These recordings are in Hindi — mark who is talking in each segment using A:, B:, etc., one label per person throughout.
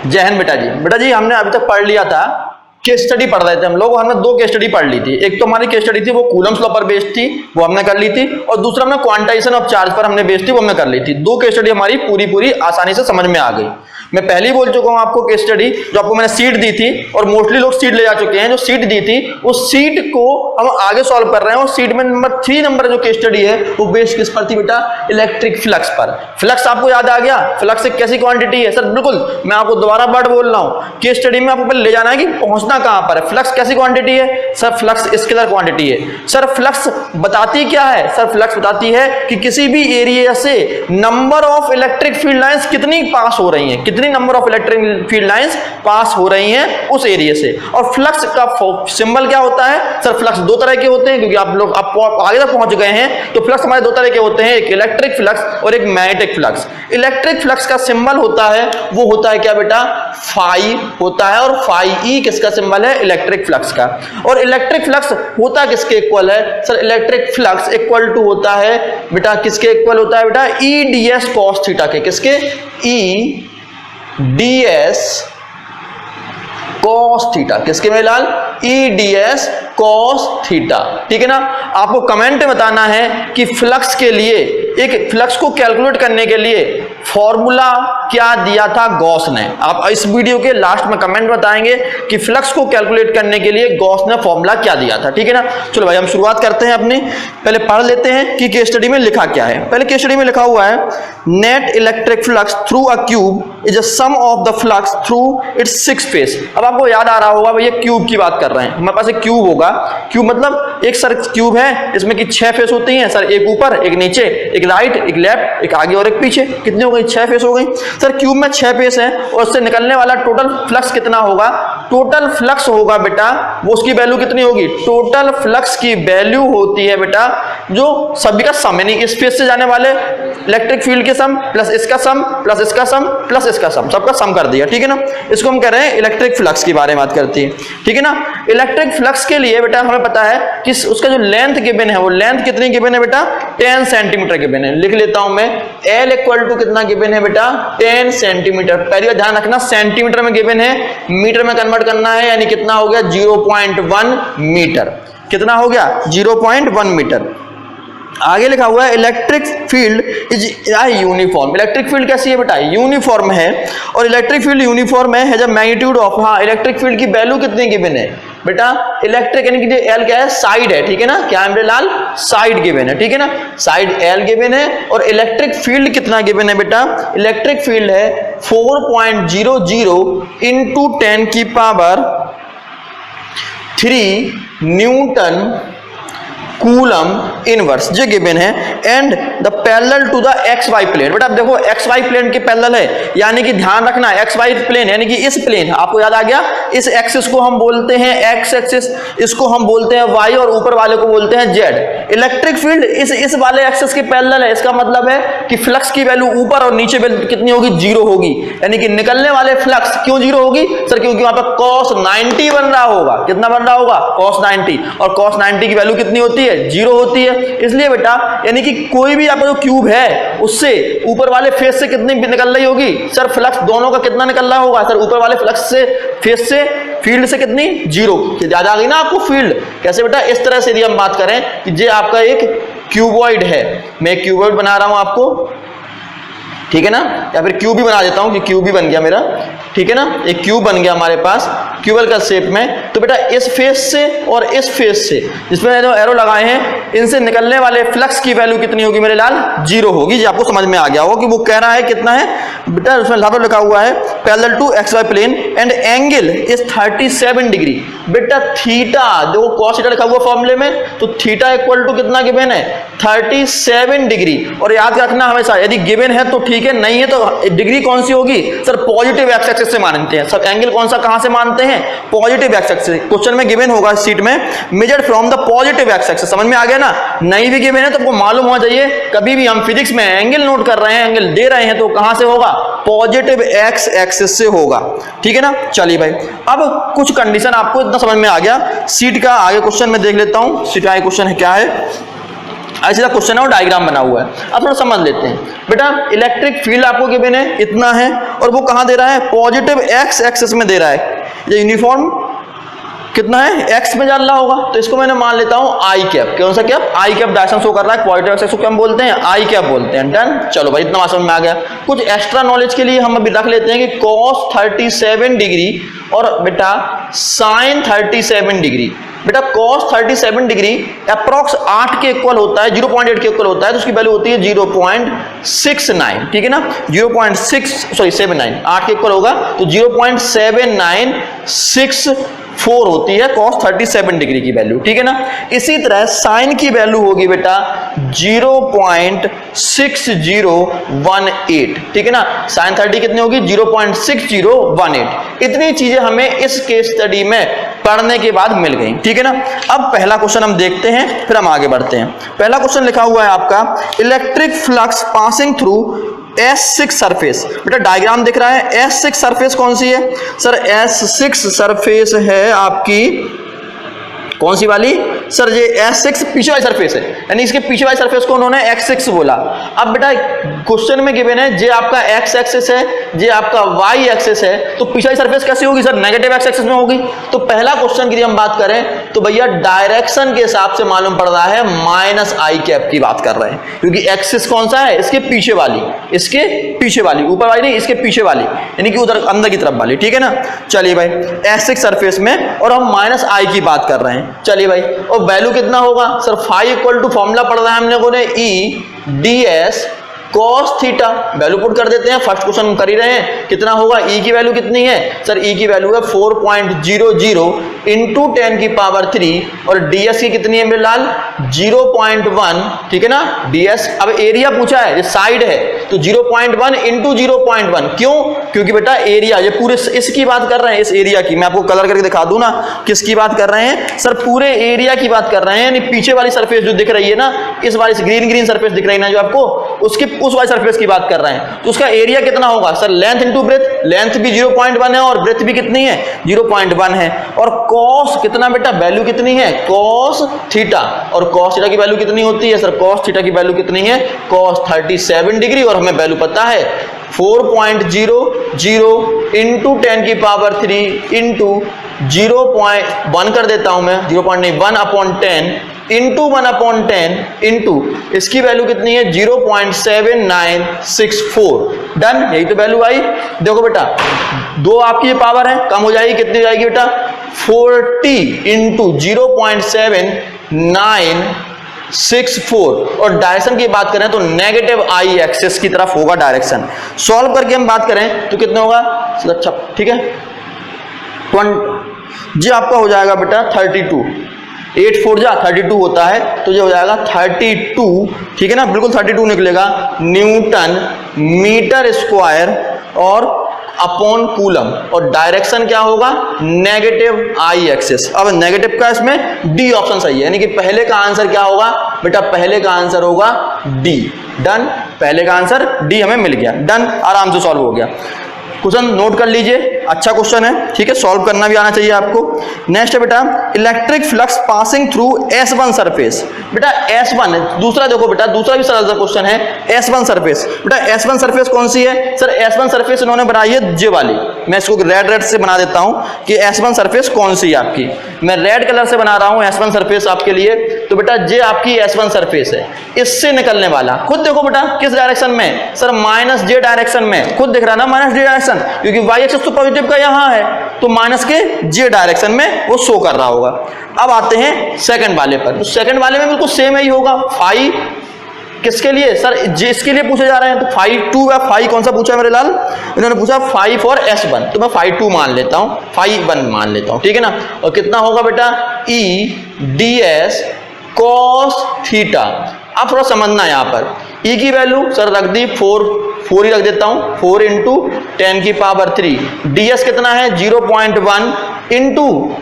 A: जय हिंद बेटा जी हमने अभी तक पढ़ लिया था, केस स्टडी पढ़ रहे थे हम लोग। हमने 2 केस स्टडी पढ़ ली थी। एक तो हमारी केस स्टडी थी वो कूलम्स लॉ पर बेस्ड थी, वो हमने कर ली थी, और दूसरा हमने क्वांटाइजेशन ऑफ चार्ज पर हमने बेस्ड थी, वो हमने कर ली थी। 2 केस स्टडी हमारी पूरी आसानी से समझ में आ गई। मैं पहले ही बोल चुका हूं आपको, केस स्टडी जो आपको मैंने सीट दी थी, और मोस्टली लोग सीट ले जा चुके हैं, जो सीट दी थी उस सीट को हम आगे सॉल्व कर रहे हैं। और सीट में नंबर 3 नंबर जो केस स्टडी है वो बेस्ड किस पर थी बेटा? इलेक्ट्रिक फ्लक्स पर। फ्लक्स आपको याद आ गया? फ्लक्स एक कैसी क्वांटिटी है? सर बिल्कुल, मैं आपको दोबारा वर्ड बोल रहा हूं, केस स्टडी में आपको पहले ले जाना है कि पहुंचना कहां पर है। फ्लक्स कैसी क्वांटिटी है? सर फ्लक्स स्केलर क्वांटिटी है। सर फ्लक्स बताती क्या है? सर फ्लक्स बताती है कि किसी भी एरिया से number of electric field lines कितनी पास हो रही हैं, कितनी number of electric field lines pass हो रही हैं उस एरिया से। और फ्लक्स का सिंबल क्या होता है? सर फ्लक्स 2 तरह के होते हैं, क्योंकि आप लोग आगे तक पहुंच गए हैं, तो फ्लक्स हमारे 2 तरह के होते हैं, एक इलेक्ट्रिक फ्लक्स और एक मैग्नेटिक फ्लक्स। इलेक्ट्रिक फ्लक्स का सिंबल होता है, वो होता है क्या बेटा? फाई होता है, और फाई ई किसका सिंबल है? इलेक्ट्रिक फ्लक्स का। और इलेक्ट्रिक फ्लक्स होता किसके इक्वल है? Sir electric flux equal to होता है बेटा, किसके इक्वल होता है बेटा? E D S cos theta के। किसके? E D S cos theta. किसके में लाल? E D S cos theta. ठीक है ना? आपको कमेंट में बताना है कि फ्लक्स के लिए, एक फ्लक्स को कैलकुलेट करने के लिए फॉर्मूला क्या दिया था गॉस ने। आप इस वीडियो के लास्ट में कमेंट बताएंगे कि फ्लक्स को कैलकुलेट करने के लिए गॉस ने फॉर्मूला क्या दिया था। ठीक है ना? चलो भाई हम शुरुआत करते हैं अपनी। पहले पढ़ लेते हैं कि केस स्टडी में लिखा क्या है। पहले केस स्टडी में लिखा हुआ है, net electric flux through a cube is a sum of the flux through its 6 face. अब आपको याद आ रहा होगा भैया क्यूब की बात कर रहे हैं, हमारे पास एक क्यूब होगा। क्यूब मतलब एक सर क्यूब है, इसमें की 6 फेस होती हैं सर, एक ऊपर एक नीचे, एक राइट एक लेफ्ट, एक आगे और एक पीछे। कितनी हो गई? 6 फेस हो गई। सर क्यूब में 6 फेस है, और उससे निकलने वाला टोटल फ्लक्स कितना होगा? टोटल फ्लक्स होगा बेटा, वो उसकी वैल्यू कितनी होगी? टोटल फ्लक्स की वैल्यू होती है बेटा जो सभी का सम, यानी इस फेस से जाने वाले इलेक्ट्रिक फील्ड के सम प्लस इसका सम प्लस इसका सम प्लस इसका सम, सबका सम कर दिया। ठीक है ना? इसको हम कह रहे हैं इलेक्ट्रिक फ्लक्स के बारे में बात करती है। ठीक है ना? इलेक्ट्रिक फ्लक्स के लिए बेटा हमें पता है कि उसका जो लेंथ गिवन है, वो लेंथ कितनी गिवन है बेटा? 10 सेंटीमीटर गिवन है। लिख लेता हूं मैं, एल इक्वल टू कितना गिवन है बेटा? 10 सेंटीमीटर। पहली बार ध्यान रखना, सेंटीमीटर में गिवन है, मीटर में कन्वर्ट करना है, यानी कितना हो गया? 0.1 मीटर। कितना हो गया? 0.1 मीटर। आगे लिखा हुआ है electric field is uniform. Electric field कैसी है बेटा? यूनिफॉर्म है। और इलेक्ट्रिक फील्ड यूनिफॉर्म है, हैज अ मैग्नीट्यूड ऑफ, हाँ इलेक्ट्रिक फील्ड की वैल्यू कितनी गिवन है बेटा? इलेक्ट्रिक यानी कि एल क्या है? साइड है। ठीक है ना? क्या है मेरे लाल? साइड गिवन है। ठीक है ना? साइड एल गिवन है। और इलेक्ट्रिक फील्ड कितना गिवन है बेटा? इलेक्ट्रिक फील्ड है 4.00 इंटू 10 की पावर 3 न्यूटन कूलम इनवर्स, जो गिवन है। And the parallel to the X Y plane. बेटा देखो एक्स वाई प्लेन के पैरेलल है, यानी कि ध्यान रखना एक्स वाई प्लेन यानी कि इस प्लेन, आपको याद आ गया, इस एक्सिस को हम बोलते हैं एक्स एक्सिस, इसको हम बोलते हैं वाई, और ऊपर वाले को बोलते हैं जेड। इलेक्ट्रिक फील्ड इस वाले एक्सिस के पैरेलल है। इसका मतलब है कि फ्लक्स की वैल्यू ऊपर और नीचे कितनी होगी? 0 होगी। यानी कि निकलने वाले फ्लक्स क्यों 0 होगी? सर क्योंकि वहां पर cos 90 बन रहा होगा। कितना बन रहा होगा? cos 90। और cos 90 की वैल्यू कितनी होती है? 0 होती है। इसलिए बेटा यानी कि कोई भी आपका जो क्यूब है उससे ऊपर वाले फेस से कितनी निकल रही होगी? सर फ्लक्स दोनों का कितना निकल रहा होगा? सर ऊपर वाले फ्लक्स से, फेस से, फील्ड से कितनी? 0। ज्यादा आ गई ना आपको फील्ड। कैसे बेटा? इस तरह से यदि हम बात करें कि ये आपका एक क्यूबॉइड है, मैं एक क्यूबॉइड बना रहा हूं आपको, ठीक है ना? या फिर क्यूब भी बना देता हूं कि क्यूब भी बन गया मेरा। ठीक है ना? एक क्यूब बन गया हमारे पास क्यूबल का शेप में। तो बेटा इस फेस से और इस फेस से, जिसमें जो एरो लगाए हैं, इनसे निकलने वाले फ्लक्स की वैल्यू कितनी होगी मेरे लाल? 0 होगी। जी आपको समझ में आ गया होगा कि वो कह रहा है कितना है बेटा? उसमें लिखा हुआ है parallel to X Y plane and angle is 37 degree. बेटा थीटा देखो, कॉस थीटा लिखा हुआ फॉर्मूले में, तो थीटा इक्वल टू कितना गिवन है? 37 डिग्री। और याद रखना हमेशा, यदि गिवन है तो ठीक है, नहीं है तो डिग्री कौन सी होगी? सर पॉजिटिव एक्स एक्सिस से मानते हैं। सब एंगल कौन सा कहां से मानते हैं? Positive x axis. क्वेश्चन में गिवन होगा सीट में, measured from the positive x axis. समझ में आ गया ना? नहीं भी गिवन है तो आपको मालूम होना चाहिए, कभी भी हम फिजिक्स में एंगल नोट कर रहे हैं, एंगल दे रहे हैं, तो कहां से होगा? पॉजिटिव एक्स एक्सिस से होगा। ठीक है ना? चलिए भाई, अब कुछ कंडीशन आपको इतना समझ में आ गया। सीट का आगे क्वेश्चन में देख लेता हूं, सीट का आगे क्वेश्चन है क्या है। ऐसा क्वेश्चन है और डायग्राम बना हुआ है। अब थोड़ा समझ लेते हैं बेटा। इलेक्ट्रिक फील्ड आपको गिवन है इतना है और वो कहाँ दे रहा है, पॉजिटिव एक्स एक्सिस में दे रहा है। ये यूनिफॉर्म कितना है, एक्स में चल रहा होगा, तो इसको मैंने मान लेता हूं आई कैप। कौन सा कैप, आई कैप डायरेक्शन शो कर रहा है, पॉजिटिव एक्सिस को हम बोलते हैं आई कैप बोलते हैं। डन, चलो भाई इतना समझ में आ गया। कुछ एक्स्ट्रा नॉलेज के लिए हम अभी रख लेते हैं कि cos 37 डिग्री और बेटा sin 37 डिग्री। बेटा cos 37 डिग्री अप्रॉक्स 8 के इक्वल होता है, 0.8 के इक्वल होता है, तो उसकी वैल्यू होती है 0.69, ठीक है ना, 0.79, 8 के इक्वल होगा तो 0.7964 होती है cos 37 डिग्री की वैल्यू, ठीक है ना। इसी तरह sin की वैल्यू होगी बेटा 0.6018, ठीक है ना। sin 30 कितनी होगी, 0.6018। इतनी चीजें हमें इस केस स्टडी में पढ़ने के बाद मिल गई, ठीक है ना। अब पहला क्वेश्चन हम देखते हैं, फिर हम आगे बढ़ते हैं। पहला क्वेश्चन लिखा हुआ है आपका, electric flux passing through S6 surface. बेटा डायग्राम दिख रहा है, S6 सरफेस कौन सी है सर, S6 सरफेस है आपकी कौन सी वाली सर, ये S6 पीछे वाली सरफेस है, यानी इसके पीछे वाली सरफेस को उन्होंने X6 बोला। अब बेटा क्वेश्चन में गिवन है जे आपका X एक्सिस है, जे आपका Y एक्सिस है, तो पीछे वाली सरफेस कैसी होगी सर, नेगेटिव X एक्सिस में होगी। तो पहला क्वेश्चन की हम बात करें तो भैया डायरेक्शन के हिसाब से मालूम पड़ रहा है माइनस आई कैप की बात कर रहे हैं, क्योंकि एक्सिस कौन सा है, इसके पीछे वाली, इसके पीछे वाली, ऊपर वाली नहीं, इसके पीछे वाली, यानी कि उधर अंदर की तरफ वाली, ठीक है ना। चलिए भाई S6 सरफेस में और हम माइनस आई की बात कर रहे हैं। चलिए भाई, और वैल्यू कितना होगा सर, फाई इक्वल टू फॉर्मूला पढ़ रहा है हम लोगों ने E ds cos theta, value put कर देते हैं, फर्स्ट क्वेश्चन कर ही रहे हैं। कितना होगा, E की वैल्यू कितनी है सर, E की वैल्यू है 4.00 इंटू 10 की पावर 3 और ds की कितनी है मेरे लाल, 0.1, ठीक है ना। ds अब एरिया पूछा है, ये साइड है तो 0.1 इंटू 0.1, क्यों, क्योंकि बेटा एरिया ये पूरे इसकी बात कर रहे हैं, इस एरिया की। मैं आपको कलर करके दिखा दूं ना, किसकी बात कर रहे हैं सर, पूरे एरिया की बात कर रहे हैं, यानी पीछे वाली सरफेस जो दिख रही है ना, इस वाली ग्रीन सरफेस दिख रही है ना जो आपको, उसकी उस वाली सरफेस की बात कर रहे हैं। तो उसका एरिया कितना होगा sir, length into breadth, length भी 0.1 है और ब्रेथ भी कितनी है 0.1 है। और कॉस कितना बेटा, वैल्यू कितनी है कॉस थीटा, और कॉस थीटा की वैल्यू कितनी होती है सर, कॉस थीटा की वैल्यू कितनी है कॉस 37 डिग्री, और हमें वैल्यू पता है 4.00 इंटू 10 की पावर 3 इंटू 0.1 कर देता हूं मैं, 1/10 इंटू 1/10 इंटू इसकी वैल्यू कितनी है 0.7964। डन, यही तो वैल्यू आई। देखो बेटा दो आपकी ये पावर है, कम हो जाएगी, कितनी हो जाएगी बेटा 40 इंटू 0.7964। और डायरेक्शन की बात करें तो नेगेटिव आई एक्सिस की तरफ होगा डायरेक्शन। सॉल्व करके हम बात करें तो कितना होगा, अच्छा ठीक है, 20 जी आपका हो जाएगा बेटा 32, 8 4 जा 32 होता है, तो ये हो जाएगा 32, ठीक है ना, बिल्कुल 32 निकलेगा न्यूटन मीटर स्क्वायर और अपॉन कूलम। और डायरेक्शन क्या होगा, नेगेटिव आई एक्सिस। अब नेगेटिव का इसमें डी ऑप्शन सही है, यानी कि पहले का आंसर क्या होगा बेटा, पहले का आंसर होगा डी। डन, पहले का आंसर डी हमें मिल गया। डन, आराम से सॉल्व हो गया। क्वेश्चन नोट कर लीजिए, अच्छा क्वेश्चन है, ठीक है, सॉल्व करना भी आना चाहिए आपको। नेक्स्ट है बेटा, electric flux passing through S1 surface. बेटा S1 दूसरा देखो बेटा, दूसरा भी सरल सा क्वेश्चन है, S1 सरफेस। बेटा S1 सरफेस कौन सी है सर, S1 सरफेस इन्होंने बनाई है जे वाली, मैं इसको रेड से बना देता हूं कि S1 सरफेस कौन सी है आपकी, मैं रेड कलर से बना रहा हूं S1 सरफेस आपके लिए। तो बेटा जे आपकी S1 सरफेस है, इससे निकलने वाला खुद देखो बेटा किस डायरेक्शन में सर, माइनस जे डायरेक्शन में, खुद दिख रहा ना माइनस जे डायरेक्शन, क्योंकि y एक्सिस तो पॉजिटिव का यहां है, तो माइनस के जे डायरेक्शन में वो शो कर रहा होगा। अब आते हैं सेकंड वाले पर, तो सेकंड वाले में बिल्कुल सेम ही होगा। फाई किसके लिए सर, जे इसके लिए पूछे जा रहे हैं, तो फाई 2 या फाई कौन सा पूछा मेरे लाल, इन्होंने पूछा फाई फॉर S1, तो मैं फाई 2 मान लेता हूं, फाई 1 मान लेता हूं, ठीक है ना। और कितना होगा बेटा E ds cos थीटा। अब थोड़ा समझना यहां पर, E की वैल्यू सर रख दी 4 ही रख देता हूं, 4 इंटू 10 की पावर 3, ds कितना है 0.1 इंटू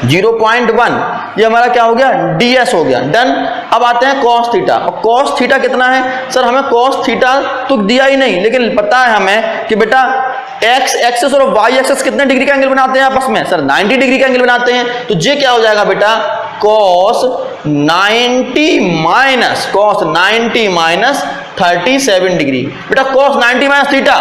A: 0.1, ये हमारा क्या हो गया ds हो गया। डन, अब आते हैं cos थीटा। और cos थीटा कितना है सर, हमें cos थीटा तो दिया ही नहीं, लेकिन पता है हमें कि बेटा x एक्सिस और y एक्सिस कितने डिग्री का एंगल बनाते हैं आपस में सर, 90 डिग्री का एंगल बनाते हैं। तो ये क्या हो जाएगा बेटा cos 90 minus cos 90 minus 37 degree. बेटा cos 90 माइनस थीटा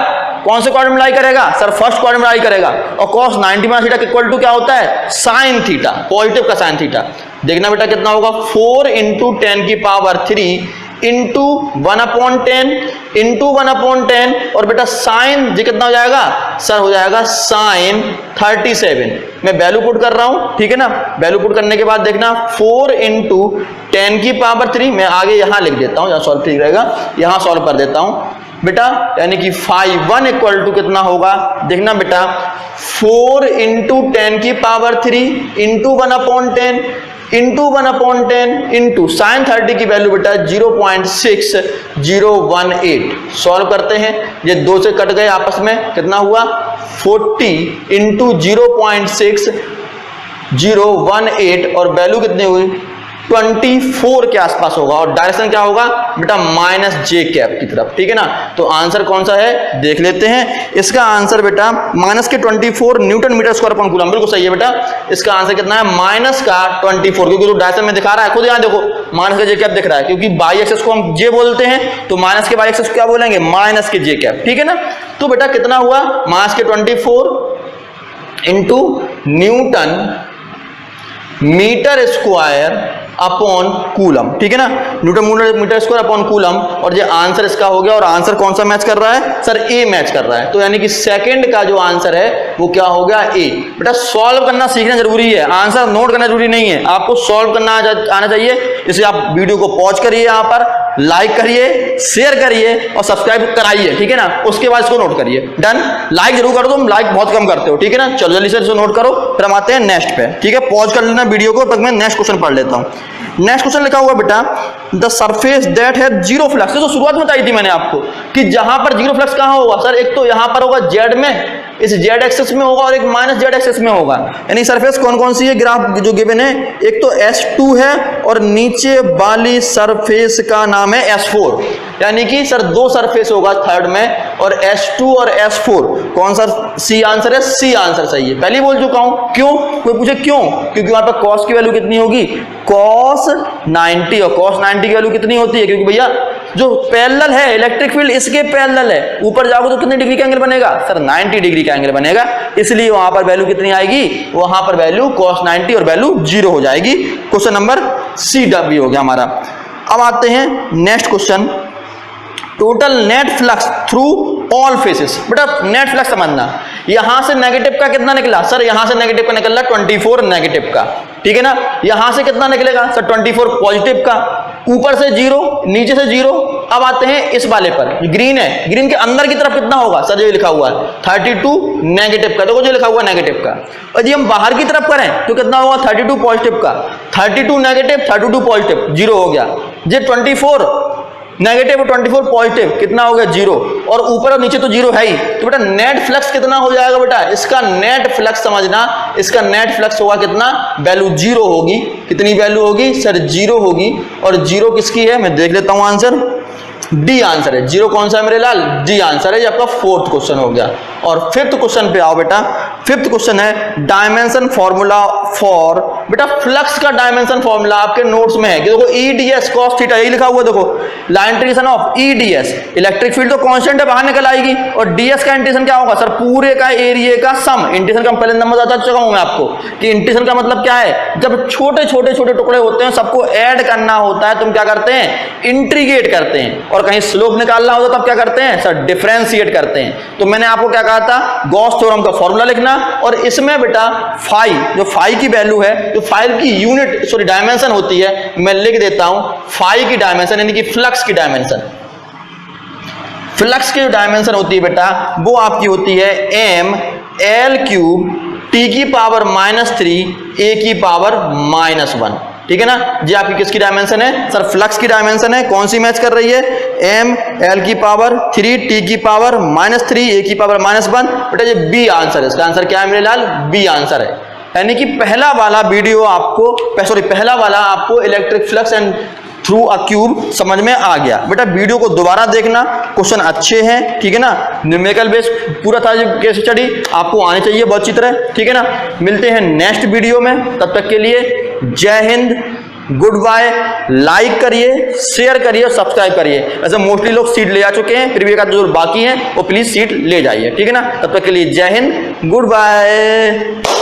A: कौन से क्वाड्रेंट में लाई करेगा सर? फर्स्ट क्वाड्रेंट में लाई करेगा। और cos 90 minus theta equal to क्या होता है? साइन थीटा, पॉजिटिव का साइन थीटा। देखना बेटा कितना होगा, 4 इंटू 10 की पावर 3 इंटू 1/10 इंटू 1/10 और बेटा साइन जी कितना हो जाएगा सर? हो जाएगा साइन 37। मैं वैल्यू पुट कर रहा हूं, ठीक है ना। वैल्यू पुट करने के बाद देखना 4 इंटू 10 की पावर 3, मैं आगे यहां लिख देता हूं, यहां सॉल्व ठीक रहेगा, यहां सॉल्व कर देता हूं बेटा। यानी कि 1 इक्वल टू कितना होगा? देखना बेटा 4 इंटू 10 की power 3 into 1/10 into 1/10 into sine 30 की वैल्यू बेटा 0.6018। सॉल्व करते हैं, ये 2 से कट गए आपस में, कितना हुआ 40 इंटू 0.6018 और वैल्यू कितनी हुई 24 के आसपास होगा। और डायरेक्शन क्या होगा बेटा? माइनस जे कैप की तरफ, ठीक है ना। तो आंसर कौन सा है देख लेते हैं। इसका आंसर बेटा माइनस के 24 newton metre square upon coulomb, बिल्कुल सही है बेटा। इसका आंसर कितना है? माइनस का 24, क्योंकि जो डायरेक्शन में दिखा रहा है खुद यहाँ देखो माइनस का जे कैप दिख रहा है, क्योंकि बाई एक्सेस को हम जे बोलते हैं, तो माइनस के बाई एक्सेस को क्या बोलेंगे? माइनस के जे कैप, ठीक है ना। तो बेटा कितना हुआ? माइनस के 24 into newton metre square upon coulomb, ठीक है ना। Newton metre square upon coulomb. और ये आंसर इसका हो गया। और आंसर कौन सा मैच कर रहा है सर? ए मैच कर रहा है। तो यानी कि सेकंड का जो आंसर है वो क्या हो गया? ए। बेटा सॉल्व करना सीखना जरूरी है, आंसर नोट करना जरूरी नहीं है, आपको सॉल्व करना आना चाहिए। इसलिए आप वीडियो को पॉज करिए, यहाँ पर लाइक करिए, शेयर करिए और सब्सक्राइब कराइए, ठीक है ना। उसके बाद इसको नोट करिए। डन। लाइक जरूर कर दो, तुम लाइक बहुत कम करते हो, ठीक है ना। चलो जल्दी से इसको नोट करो, फिर हम आते हैं नेक्स्ट पे, ठीक है। पॉज कर लेना वीडियो को, तब मैं नेक्स्ट क्वेश्चन पढ़ लेता हूँ। नेक्स्ट क्वेश्चन लिखा हुआ बेटा द सरफेस दैट है जीरो फ्लक्स। तो शुरुआत में बताई थी मैंने आपको कि जहां पर जीरो फ्लक्स कहां होगा सर? एक तो यहां पर होगा जेड में, इस जेड एक्सेस में होगा, और एक माइनस जेड एक्सेस में होगा। यानी सरफेस कौन कौन सी है ग्राफ जो गिवन है? एक तो S2 है और नीचे वाली सरफेस का नाम है S4। यानी कि सर 2 सरफेस होगा थर्ड में, और S2 और S4 कौन सा सी आंसर है? सी आंसर सही है, पहले बोल चुका हूं। क्यों? कोई पूछे क्यों? क्योंकि वहां पर cos की वैल्यू कितनी होगी? cos 90। और cos 90 की वैल्यू कितनी होती है? क्योंकि भैया जो पैरेलल है इलेक्ट्रिक फील्ड इसके पैरेलल है, ऊपर जाओगे तो कितने डिग्री का एंगल बनेगा सर? 90 डिग्री का एंगल बनेगा। इसलिए वहां पर वैल्यू कितनी आएगी? वहां पर वैल्यू cos 90 और वैल्यू 0 हो जाएगी। क्वेश्चन नंबर सी डब्ल्यू हो गया हमारा। अब आते हैं next question. Total net flux through all faces. बेटा नेट फ्लक्स समझना, यहां से नेगेटिव का कितना निकला सर? यहां से नेगेटिव का निकला 24 नेगेटिव का, ठीक है ना। यहां से कितना निकलेगा सर? 24 पॉजिटिव का, ऊपर से 0, नीचे से 0। अब आते हैं इस वाले पर, ग्रीन है, ग्रीन के अंदर की तरफ कितना होगा सर? ये लिखा हुआ है 32 नेगेटिव का, देखो जो लिखा हुआ है नेगेटिव का। और यदि हम बाहर की तरफ करें तो कितना होगा? 32 पॉजिटिव का, 32 नेगेटिव 32 पॉजिटिव, 0 हो गया। ये 24 नेगेटिव और 24 पॉजिटिव, कितना हो गया? 0। और ऊपर और नीचे तो 0 है ही। तो बेटा नेट फ्लक्स कितना हो जाएगा बेटा? इसका नेट फ्लक्स समझना, इसका नेट फ्लक्स होगा कितना? वैल्यू 0 होगी। कितनी वैल्यू होगी सर? 0 होगी। और 0 किसकी है? मैं देख लेता हूं आंसर। डी आंसर है। 0 कौन सा है मेरे लाल? डी आंसर है। ये आपका 4th क्वेश्चन हो गया। और 5th क्वेश्चन पे आओ बेटा। 5th क्वेश्चन है डायमेंशन फॉर्मूला फॉर। बेटा फ्लक्स का डायमेंशन फॉर्मूला आपके नोट्स में है कि देखो ईडीएस cos थीटा, यही लिखा हुआ है, देखो line integration of EDS. Electric field तो कांस्टेंट है, बाहर निकल आएगी। और डीएस का इंटीग्रेशन क्या होगा सर? पूरे का एरिया का सम। इंटीग्रेशन का पहले नंबर बता चुका हूं मैं आपको कि इंटीग्रेशन का मतलब क्या है? जब छोटे छोटे छोटे टुकड़े होते हैं सबको ऐड करना होता है, तुम क्या करते हैं? इंटीग्रेट करते हैं। और कहीं स्लोप निकालना होता तब क्या करते हैं सर? डिफरेंशिएट करते हैं। तो मैंने आपको क्या कहा था? गॉस थ्योरम का फॉर्मूला लिखना। और इसमें बेटा फाई, जो फाई की वैल्यू है, जो फाई की यूनिट सॉरी डायमेंशन होती है, मैं लिख देता हूं फाई की डायमेंशन, यानी कि फ्लक्स की डायमेंशन। फ्लक्स की जो डायमेंशन होती है बेटा वो आपकी होती है m l क्यूब t की पावर -3 a की पावर -1, ठीक है ना। ये आपकी किसकी डायमेंशन है सर? फ्लक्स की डायमेंशन है। कौन सी मैच कर रही है? m l की पावर 3 t की पावर -3 a की पावर -1। बेटा ये बी आंसर है। इसका आंसर क्या है मेरे लाल? बी आंसर है। यानी कि पहला वाला वीडियो आपको सॉरी पहला वाला आपको electric flux and through a cube समझ में आ गया। बेटा वीडियो को दोबारा देखना, क्वेश्चन अच्छे हैं, ठीक है ना। न्यूमेरिकल बेस पूरा था केस स्टडी, आपको आने चाहिए बहुत अच्छी तरह, ठीक है ना। मिलते हैं नेक्स्ट वीडियो में, तब तक के लिए जय हिंद, गुड बाय, लाइक करिए, शेयर करिए, सब्सक्राइब करिए। वैसे मोस्टली लोग सीट ले जा चुके हैं, फिर भी एक आध जो बाकी हैं वो प्लीज सीट ले जाइए, ठीक है ना। तब तक के लिए जय हिंद, गुड बाय।